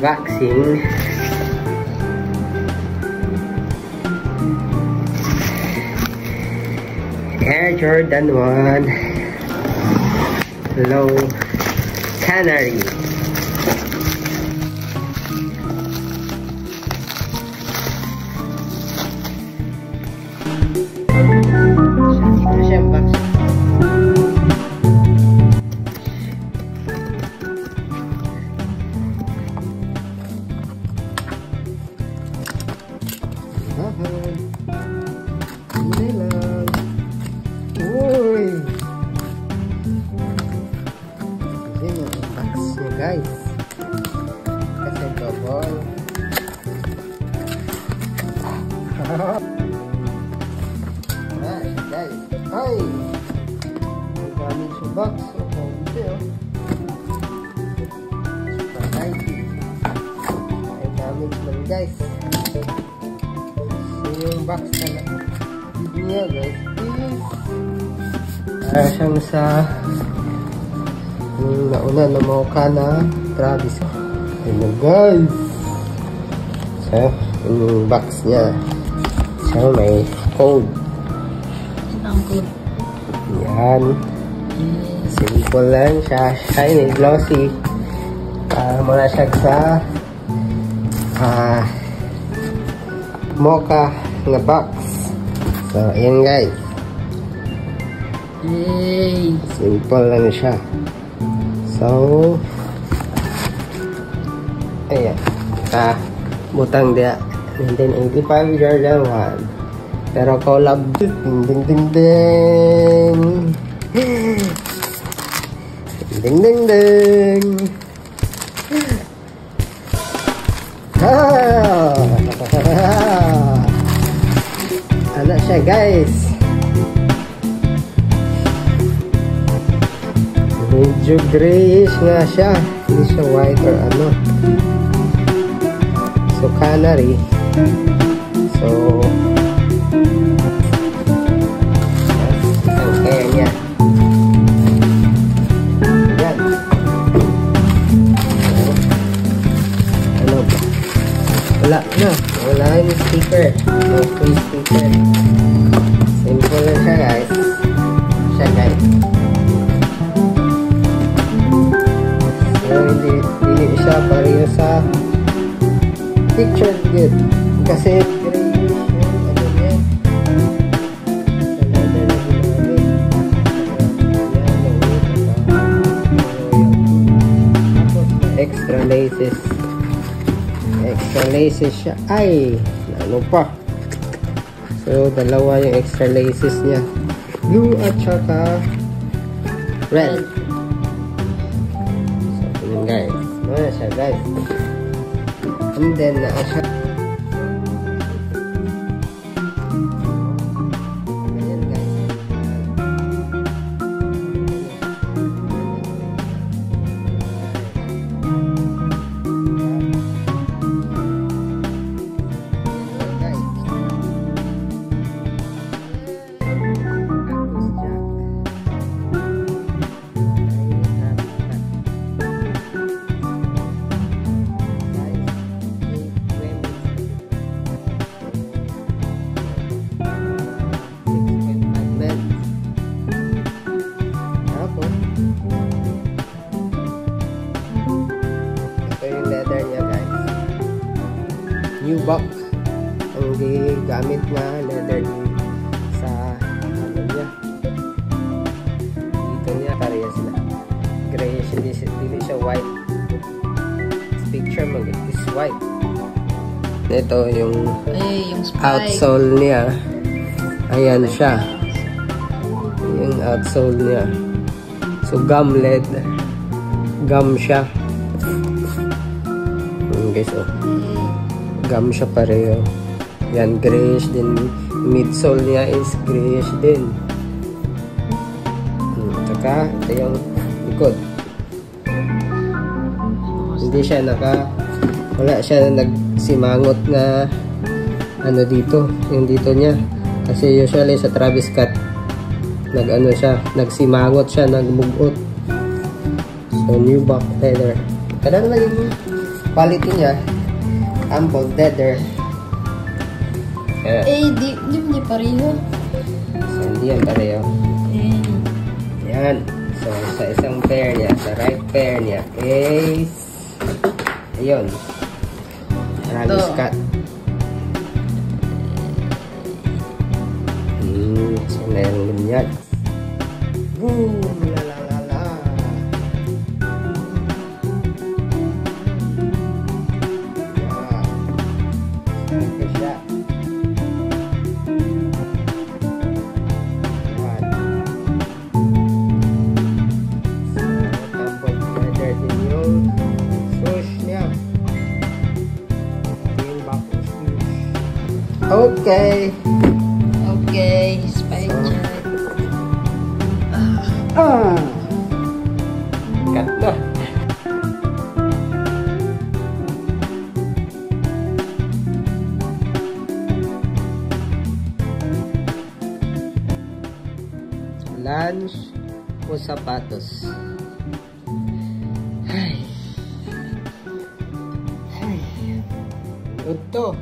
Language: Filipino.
unboxing. Air Jordan 1 Low Canary. Ito siya ang box. Hindi lang. Uy! Kasi yung box nyo guys. Kasi double. Alright guys. Ay! Ang daming sa box. Hindi oh. Variety. Ay damage lang guys. Yung box na niya guys is para siyang sa yung nauna na mukha na Travis. Ayun guys, so yung box niya, so may code. Ang code yan, simple lang siya, shiny, glossy. Mula siya sa mocha nga box. So, ayan guys. yay! Simple lang siya. So, ayan. Butang dia 1985 Jordan 1. Pero collab. Ding ding ding ding. Ding ding ding. Ano siya guys, medyo grayish nga siya, hindi siya white or ano. So canary. So ang kaya niya yan. Ano ba? Wala na, wala yung sticker, no free sticker. Simple lang siya guys. So hindi siya pareho sa picture good kasi grayish yung ano niya sa leather na ginamit. Tapos extra laces siya. Ay, ano pa. So, dalawa yung extra laces niya. Blue at saka red. So, yun guys. Ano siya guys. And then, siya. Ayan guys. New box ang gamit na leather sa ano niya, dito niya parehas na grayish, hindi siya white. This picture mag is white. Ito yung outsole niya, ayan siya yung outsole niya. So gum leather, gum siya. Okay, so gum siya pareho. Yan, grayish din. Midsole niya is grayish din. Saka, ito yung likod. Hindi siya wala siya nagsimangot na ano dito. Yung dito niya. Kasi usually sa Travis Scott, nagsimangot siya, nagmugot. So, new back leather. Kadang lagi quality niya, ample, leather. Di pareho. So, hindi yan pareho. Yan. So, sa isang pair niya, sa right pair niya is, ayun, Travis Scott. So, meron din yan. Boom! La la la la! Okay siya. Okay. Okay, spy check. Cut na. Lunch o sapatos? Ay. Good to.